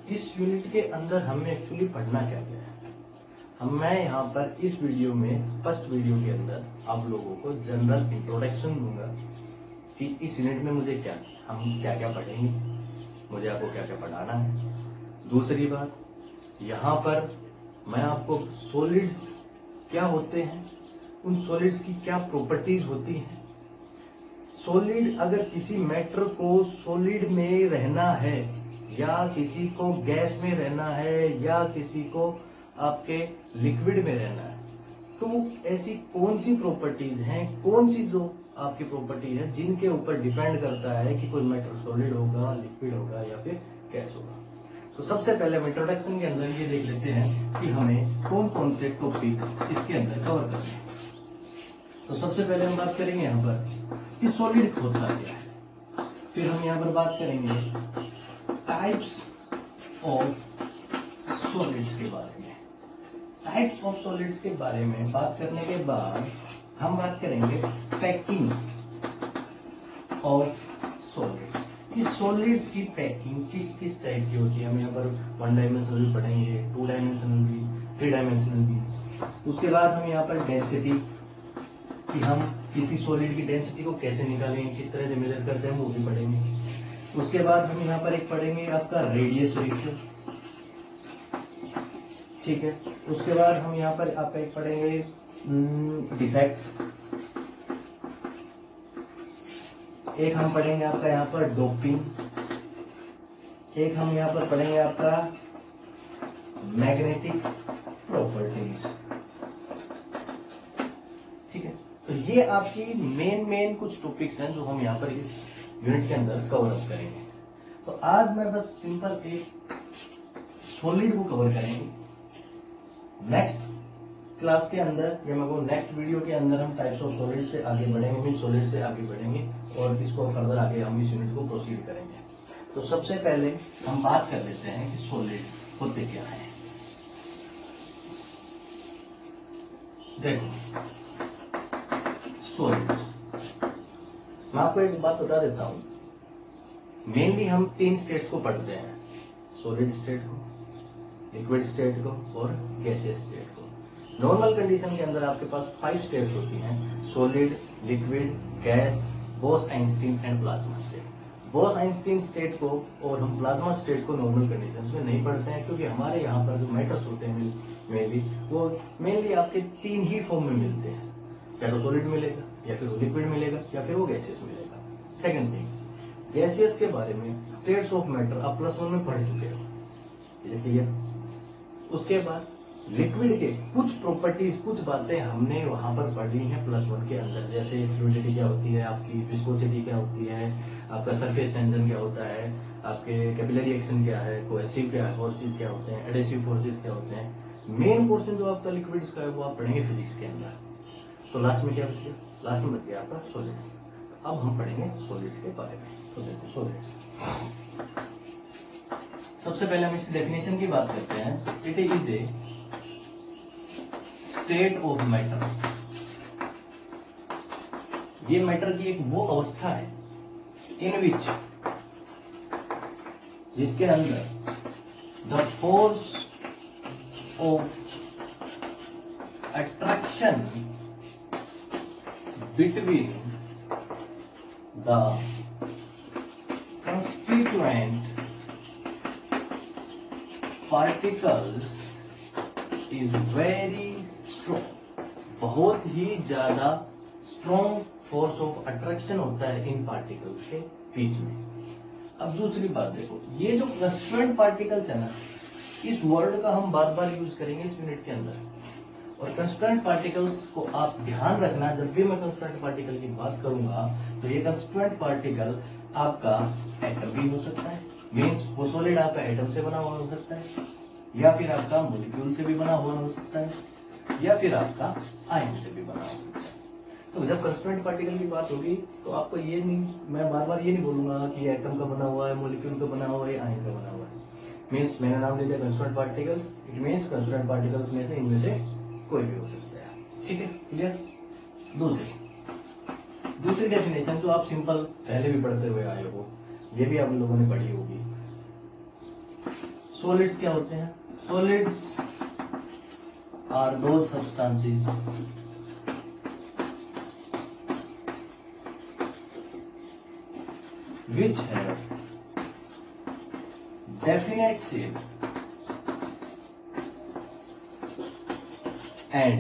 इस यूनिट के अंदर हमें एक्चुअली पढ़ना क्या है। मैं यहाँ पर इस वीडियो में फर्स्ट वीडियो के अंदर आप लोगों को जनरल इंट्रोडक्शन दूंगा कि इस यूनिट में मुझे हम क्या क्या पढ़ेंगे, मुझे आपको क्या क्या पढ़ाना है। दूसरी बात, यहाँ पर मैं आपको सॉलिड्स क्या होते हैं, उन सॉलिड्स की क्या प्रॉपर्टीज होती हैं। सॉलिड, अगर किसी मैटर को सॉलिड में रहना है या किसी को गैस में रहना है या किसी को आपके लिक्विड में रहना है, तो ऐसी कौन सी प्रॉपर्टीज हैं, कौन सी जो आपकी प्रॉपर्टी है जिनके ऊपर डिपेंड करता है कि कोई मैटर सॉलिड होगा, लिक्विड होगा या फिर गैस होगा। तो सबसे पहले हम इंट्रोडक्शन के अंदर ये देख लेते हैं कि हमें कौन कौन से टॉपिक इसके अंदर कवर करने हैं। तो सबसे पहले हम बात करेंगे यहाँ पर कि सॉलिड होता क्या है। फिर हम यहाँ पर बात करेंगे टाइप्स ऑफ सॉलिड्स के बारे में। टाइप्स ऑफ सॉलिड्स के बारे में बात करने के बाद हम बात करेंगे पैकिंग ऑफ सॉलिड। इस सॉलिड्स की पैकिंग किस किस टाइप की होती है। हम यहाँ पर 1 डायमेंशनल भी पढ़ेंगे, 2 डायमेंशनल भी, 3 डायमेंशनल भी। उसके बाद हम यहाँ पर डेंसिटी, कि हम किसी सॉलिड की डेंसिटी को कैसे निकालेंगे, किस तरह से मेजर करते हैं, वो भी पढ़ेंगे। उसके बाद हम यहाँ पर एक पढ़ेंगे आपका रेडियस रेशियो, ठीक है। उसके बाद हम यहाँ पर आपका एक पढ़ेंगे डिफेक्ट्स, एक हम पढ़ेंगे आपका यहाँ पर डोपिंग, एक हम यहाँ पर पढ़ेंगे आपका मैग्नेटिक प्रॉपर्टीज, ठीक है। तो ये आपकी मेन कुछ टॉपिक्स हैं जो हम यहाँ पर इस यूनिट के अंदर कवर अप करेंगे। तो आज मैं बस सिंपल एक सॉलिड को कवर करेंगे। नेक्स्ट क्लास के अंदर या मैं कहूँ नेक्स्ट वीडियो के अंदर हम टाइप्स ऑफ सॉलिड से आगे बढ़ेंगे, मीन सॉलिड से आगे बढ़ेंगे और इसको फर्दर आगे हम इस यूनिट को प्रोसीड करेंगे। तो सबसे पहले हम बात कर लेते हैं कि सॉलिड्स होते क्या हैं। देखो सॉलिड्स, मैं आपको एक बात बता देता हूं, मेनली हम 3 स्टेट्स को पढ़ते हैं, सॉलिड स्टेट को, लिक्विड स्टेट को और गैसियस स्टेट को। नॉर्मल कंडीशन के अंदर आपके पास 5 स्टेट्स होती हैं, solid, liquid, gas, Bose-Einstein and plasma state. Bose-Einstein state को और हम प्लाज्मा स्टेट को नॉर्मल कंडीशंस में नहीं पढ़ते हैं, क्योंकि हमारे यहाँ पर जो मैटर्स होते हैं मेनली वो मेनली आपके 3 ही फॉर्म में मिलते हैं, या तो सॉलिड मिलेगा या फिर वो लिक्विड मिलेगा या फिर वो गैसियस मिलेगा। सेकंड थिंग, गैसियस के बारे में स्टेट्स ऑफ मैटर आप +1 में पढ़ चुके हो, क्लियर। उसके बाद लिक्विड के कुछ प्रॉपर्टीज, कुछ बातें हमने वहां पर पढ़ी हैं +1 के अंदर, जैसे फ्लूइडिटी क्या होती है, आपकी विस्कोसिटी क्या होती है, आपका सरफेस टेंशन क्या होता है, आपके कैपिलरी एक्शन क्या है, कोहेसिव क्या फोर्सेस क्या होते हैं, एडेसिव फोर्सेस क्या होते हैं। मेन पोर्शन जो आपका लिक्विड्स का है वो आप पढ़ेंगे फिजिक्स के अंदर। तो लास्ट में क्या बच गया, लास्ट में बच गया आपका सॉलिड्स। अब हम पढ़ेंगे सॉलिड्स के बारे में। तो देखो सॉलिड्स, सबसे पहले हम इस डेफिनेशन की बात करते हैं। It is a state of matter. ये मैटर की एक वो अवस्था है इन विच, जिसके अंदर the force of attraction between the constituent particles is very strong. बहुत ही ज्यादा स्ट्रॉन्ग फोर्स ऑफ अट्रैक्शन होता है इन पार्टिकल्स के बीच में। अब दूसरी बात देखो, ये जो कंस्ट्रेंट पार्टिकल्स है ना, इस वर्ड का हम बार बार यूज करेंगे इस यूनिट के अंदर। और कंस्ट्रेंट पार्टिकल्स को आप ध्यान रखना, जब भी मैं कंस्ट्रेंट पार्टिकल की बात करूंगा तो ये कंस्ट्रेंट पार्टिकल आपका एटम भी हो सकता है, मीन्स वो सॉलिड आपका एटम से बना हुआ हो सकता है, या फिर आपका मॉलिक्यूल से भी बना हुआ हो सकता है, या फिर आपका आयन से भी बना हो सकता है। तो जब कंस्ट्रेंट पार्टिकल की बात होगी तो आपको ये नहीं, मैं बार बार ये नहीं बोलूंगा कि एटम का बना हुआ है, मॉलिक्यूल का बना हुआ है, आयन का बना हुआ है। मीन्स मैंने नाम ले दिया constraint particles, it means constraint particles में से इनमें से कोई भी हो सकता है, ठीक है, क्लियर। दूसरी डेफिनेशन जो आप सिंपल पहले भी पढ़ते हुए आए हो, ये भी आप लोगों ने पढ़ी होगी। सॉलिड्स क्या होते हैं? Solids are those substances which have definite shape and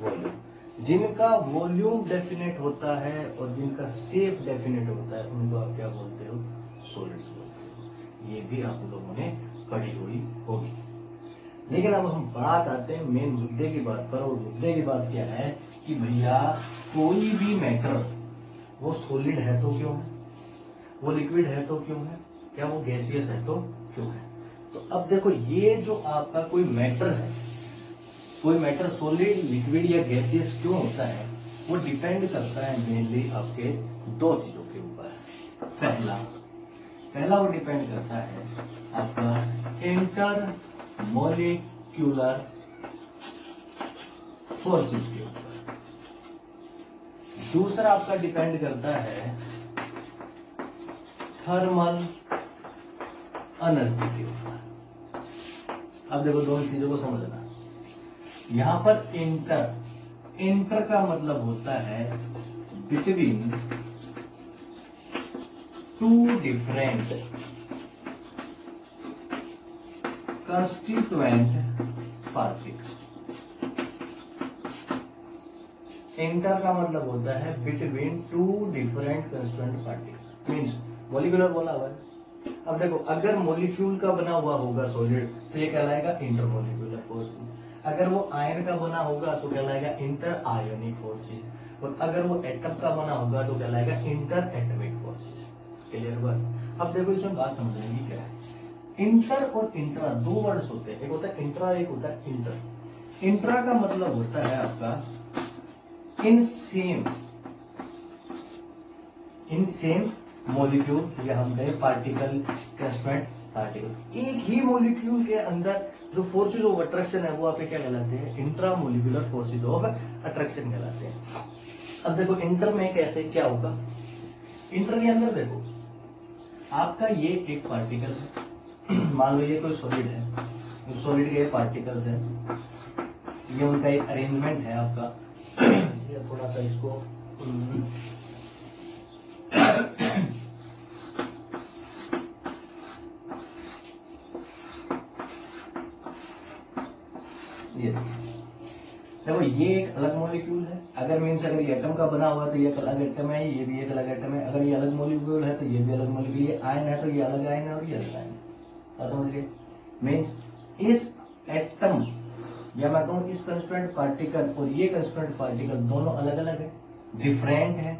volume, जिनका वॉल्यूम डेफिनेट होता है और जिनका शेप डेफिनेट होता है उनको आप क्या बोलते हो? सॉलिड्स बोलते हो। ये भी आप लोगों ने पढ़ी हुई होगी। लेकिन अब हम बात आते हैं मेन मुद्दे की बात पर, और मुद्दे की बात क्या है कि भैया कोई भी मैटर वो सॉलिड है तो क्यों है, वो लिक्विड है तो क्यों है, क्या वो गैसियस है तो क्यों है? तो अब देखो, ये जो आपका कोई मैटर है, कोई मैटर सॉलिड, लिक्विड या गैसियस क्यों होता है, वो डिपेंड करता है मेनली आपके दो चीजों के ऊपर। पहला वो डिपेंड करता है आपका इंटर मोलिक्यूलर फोर्सेस के ऊपर। दूसरा आपका डिपेंड करता है थर्मल एनर्जी के ऊपर। अब देखो, दोनों चीजों को समझना। यहां पर इंटर का मतलब होता है between two different constituent particle. Inter का मतलब होता है between two different constituent particle, means molecular बोला हुआ है। अब देखो, अगर मॉलिक्यूल का बना हुआ होगा सॉलिड तो ये कहलाएगा इंटरमोलिक्यूलर फोर्सेस। अगर वो आयन का बना होगा तो कहलाएगा इंटर आयोनिक फोर्सेस, और अगर वो एटम का बना होगा तो कहलाएगा इंटर एटमिक फोर्सेस। क्लियर बात? अब देखो, इसमें बात समझने की क्या है। इंटर और इंट्रा दो वर्ड्स होते हैं, एक होता है इंट्रा, एक होता है इंटर। इंट्रा का मतलब होता है आपका इन सेम मॉलिक्यूल, या हम कहें पार्टिकल, कंस्टिट्यूएंट पार्टिकल। एक ही मॉलिक्यूल के अंदर जो फोर्सेज ऑफ अट्रैक्शन है वो आपके क्या कहलाते हैं? Intra molecular forces of attraction कहलाते हैं। अब देखो, इंटर में कैसे क्या होगा? इंटर के अंदर देखो, आपका ये एक पार्टिकल है, मान लो ये कोई सॉलिड है, सॉलिड के पार्टिकल्स है, ये उनका एक अरेंजमेंट है आपका। ये थोड़ा सा इसको ये देखो, ये एक अलग मॉलिक्यूल है। अगर मीन्स अगर ये एटम का बना हुआ है तो ये एक अलग एटम है, ये भी एक अलग एटम है। अगर ये अलग मॉलिक्यूल है तो ये भी अलग मॉलिक्यूल, ये आयन है तो ये अलग आयन है और ये अलग आयन है। समझ गए? मीन्स इस एटम या मैं कहूँ इस कंस्टिट्यूएंट पार्टिकल और ये कंस्टिट्यूएंट पार्टिकल दोनों अलग अलग है, डिफरेंट है।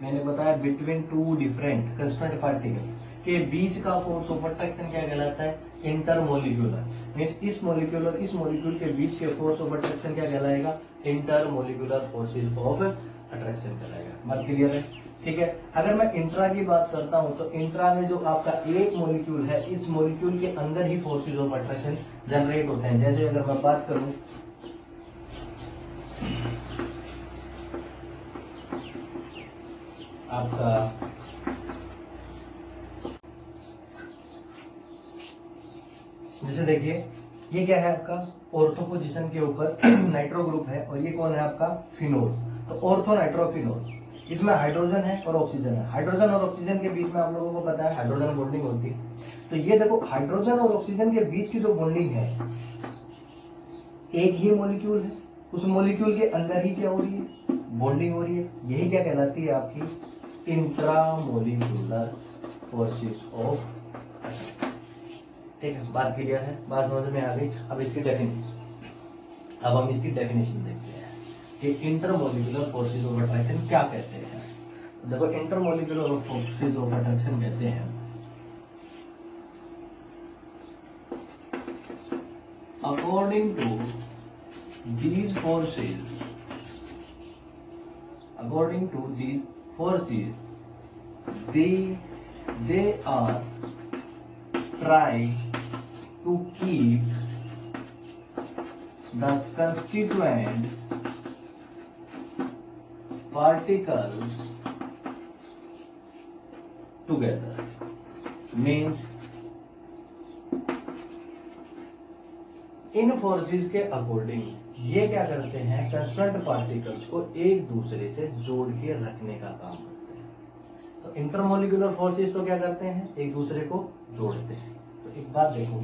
मैंने बताया between two different constituent particle के बीच का फोर्स ऑफ अट्रैक्शन क्या कहलाता है? इंटरमोलिक्यूलर। मीन्स इस मॉलिक्यूल और इस मॉलिक्यूल के बीच के फोर्स ऑफ अट्रैक्शन क्या कहलाएगा? इंटरमोलिक्यूलर फोर्सेज ऑफ अट्रैक्शन कहलाएगा। बात क्लियर है? ठीक है। अगर मैं इंट्रा की बात करता हूं तो इंट्रा में जो आपका एक मॉलिक्यूल है, इस मॉलिक्यूल के अंदर ही फोर्सेज ऑफ अट्रैक्शन जनरेट होते हैं। जैसे अगर मैं बात करूं, आपका जैसे देखिए, ये क्या है आपका? ऑर्थो पोजीशन के ऊपर नाइट्रो ग्रुप है, और ये कौन है आपका? फिनोल। तो ऑर्थो नाइट्रो फिनोल, इसमें हाइड्रोजन है और ऑक्सीजन है। हाइड्रोजन और ऑक्सीजन के बीच में आप लोगों को पता है हाइड्रोजन बॉन्डिंग होती है। तो ये देखो, हाइड्रोजन और ऑक्सीजन के बीच की जो बॉन्डिंग है, एक ही मॉलिक्यूल है, उस मॉलिक्यूल के अंदर ही क्या हो रही है? बॉन्डिंग हो रही है। यही क्या कहलाती है? आपकी इंट्रामोलिक्यूलर फोर्सेस ऑफ अट्रैक्शन। ठीक है, बात क्लियर है? बात समझ में आ गई? अब इसकी डेफिनेशन, अब हम इसकी डेफिनेशन देखते हैं कि इंटरमोलिकुलर फोर्सेज ऑफ अट्रैक्शन क्या कहते हैं। तो देखो, इंटरमोलिकुलर फोर्सेज ऑफ अट्रैक्शन कहते हैं according to these forces they are trying to keep the constituent particles together. Means in forces के अकॉर्डिंग ये क्या करते हैं, कंस्टेंट पार्टिकल्स को एक दूसरे से जोड़ के रखने का काम करते हैं। तो इंटरमोलिकुलर फोर्सेस तो क्या करते हैं, एक दूसरे को जोड़ते हैं। तो एक बात देखो,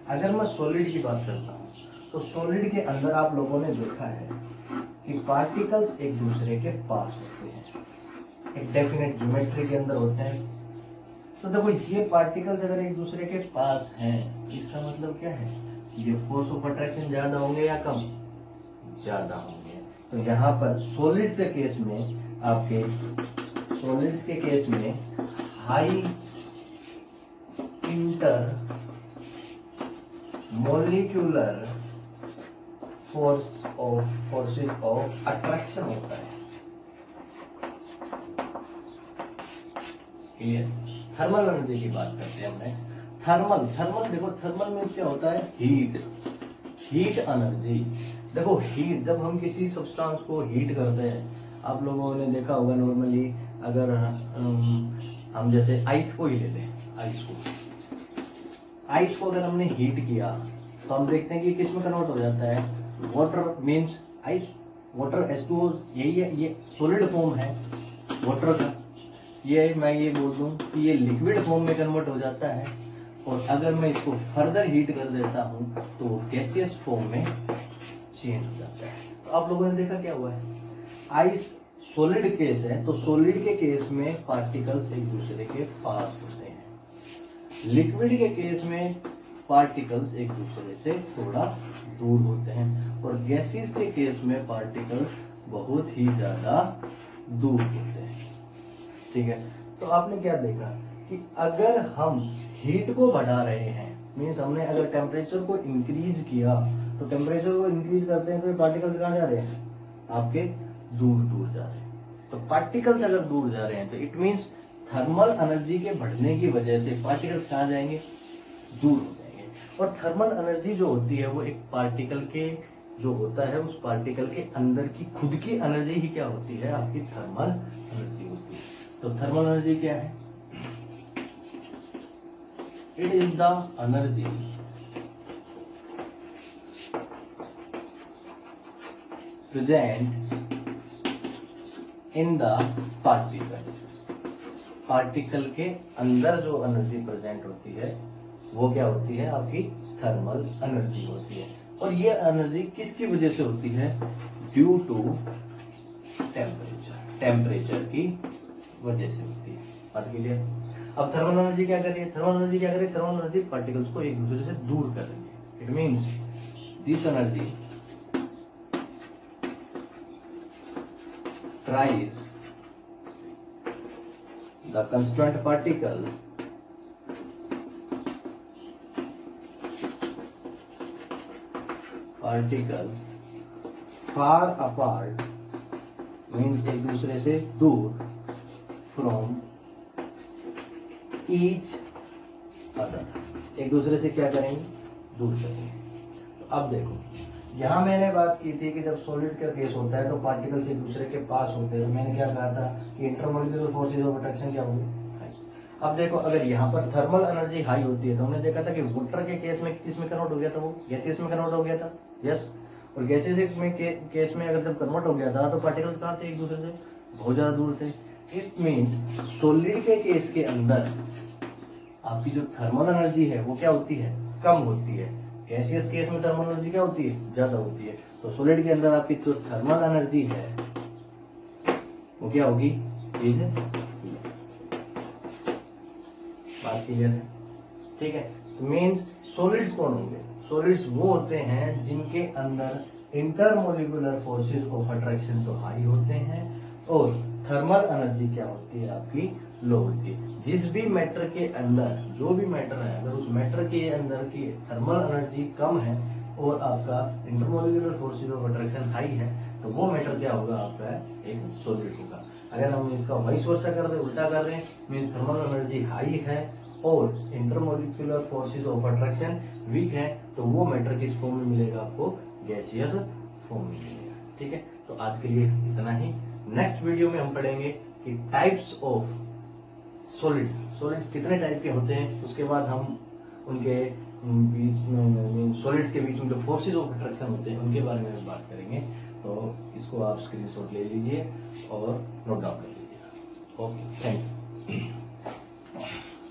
अगर मैं सॉलिड की बात करता हूं तो सॉलिड के अंदर आप लोगों ने देखा है कि पार्टिकल्स एक दूसरे के पास होते हैं, एक डेफिनेट ज्योमेट्री के अंदर होते हैं। तो देखो ये पार्टिकल्स अगर एक दूसरे के पास हैं, इसका मतलब क्या है, ये फोर्स ऑफ अट्रैक्शन ज्यादा होंगे या कम, ज्यादा होंगे। तो यहाँ पर सॉलिड्स के केस में, आपके सॉलिड्स के केस में high inter molecular forces of attraction होता है। क्लियर। थर्मल एनर्जी की बात करते हैं हमने। थर्मल देखो, थर्मल में क्या होता है, हीट एनर्जी। देखो हीट, जब हम किसी सब्सटेंस को हीट करते हैं, आप लोगों ने देखा होगा नॉर्मली, अगर हम जैसे आइस को ही ले लें, आइस को अगर हमने हीट किया तो हम देखते हैं कि किस में कन्वर्ट हो जाता है, water means ice, water H2O, यही है, ये सॉलिड फॉर्म है वाटर का। ये मैं ये बोल दूं कि ये लिक्विड फॉर्म में कन्वर्ट हो जाता है, और अगर मैं इसको फर्दर हीट कर देता हूं तो वो गैसियस फॉर्म में चेंज हो जाता है। तो आप लोगों ने देखा क्या हुआ है, आइस सॉलिड केस है, तो सॉलिड के केस में पार्टिकल्स एक दूसरे के पास होते हैं, लिक्विड के केस में पार्टिकल्स एक दूसरे से थोड़ा दूर होते हैं, और गैसेस के केस में पार्टिकल्स बहुत ही ज्यादा दूर होते हैं। ठीक है। तो आपने क्या देखा कि अगर हम हीट को बढ़ा रहे हैं, मीन्स हमने अगर टेम्परेचर को इंक्रीज किया, तो टेम्परेचर को इंक्रीज करते हैं तो ये पार्टिकल्स कहाँ जा रहे हैं, आपके दूर दूर जा रहे हैं। तो पार्टिकल्स अगर दूर जा रहे हैं तो इट मीन्स थर्मल एनर्जी के बढ़ने की वजह से पार्टिकल्स कहाँ जाएंगे, दूर हो जाएंगे। और थर्मल एनर्जी जो होती है वो एक पार्टिकल के जो होता है, उस पार्टिकल के अंदर की खुद की एनर्जी ही क्या होती है, आपकी थर्मल एनर्जी होती है। तो थर्मल एनर्जी क्या है, it is the energy present in the particle के अंदर जो एनर्जी प्रेजेंट होती है वो क्या होती है, आपकी थर्मल एनर्जी होती है। और ये एनर्जी किसकी वजह से होती है, ड्यू टू टेम्परेचर की वजह से होती है। बात क्लियर। अब थर्मल एनर्जी क्या कर रही है, थर्मल एनर्जी पार्टिकल्स को एक दूसरे से दूर कर रही है। It means this energy tries the constant particles far apart, means एक दूसरे से दूर, from each other, एक दूसरे से क्या करेंगे, दूर करेंगे। तो अब देखो, यहां मैंने बात की थी कि जब सॉलिड का केस होता है तो पार्टिकल्स एक दूसरे के पास होते हैं, तो मैंने क्या कहा था कि इंटरमोलिकुलर फोर्सेज ऑफ अट्रैक्शन क्या होगी, हाई। अब देखो, अगर यहाँ पर थर्मल एनर्जी हाई होती है तो हमने देखा था कि वाटर के केस में किस में कन्वर्ट हो गया था, वो गैसियस में कन्वर्ट हो गया था, यस। और गैसियस में केस में अगर जब कन्वर्ट हो गया था तो पार्टिकल्स कहाँ थे, एक दूसरे से बहुत ज्यादा दूर थे। इट मीन्स सॉलिड के केस के अंदर आपकी जो थर्मल एनर्जी है वो क्या होती है, कम होती है। गैसियस केस में थर्मल एनर्जी क्या होती है, ज्यादा होती है। तो सॉलिड के अंदर आपकी जो थर्मल एनर्जी है वो क्या होगी, तेज है। बात क्लियर है, ठीक है। तो मीन्स सॉलिड्स कौन होंगे, सॉलिड्स वो होते हैं जिनके अंदर इंटरमोलिकुलर फोर्सेस ऑफ अट्रैक्शन तो हाई होते हैं और थर्मल एनर्जी क्या होती है, आपकी लो होती है। जिस भी मैटर के अंदर, जो भी मैटर है, अगर उस मैटर के अंदर की थर्मल एनर्जी कम है और आपका intermolecular forces of attraction high है, तो वो मैटर क्या होगा, आपका एक सॉलिड होगा। अगर हम इसका वाइस वर्सा कर दे, उल्टा कर रहे हैं, मीन्स थर्मल एनर्जी हाई है और intermolecular forces of attraction weak है, तो वो मैटर किस फॉर्म में मिलेगा, आपको गैसियस फॉर्म में मिलेगा। ठीक है, तो आज के लिए इतना ही। नेक्स्ट वीडियो में हम पढ़ेंगे कि टाइप्स ऑफ सॉलिड्स कितने टाइप के होते हैं, उसके बाद हम उनके बीच में सॉलिड्स के बीच में जो फोर्सेज ऑफ अट्रैक्शन होते हैं उनके बारे में बात करेंगे। तो इसको आप स्क्रीनशॉट ले लीजिए और नोट डाउन कर लीजिए। Okay, thank you.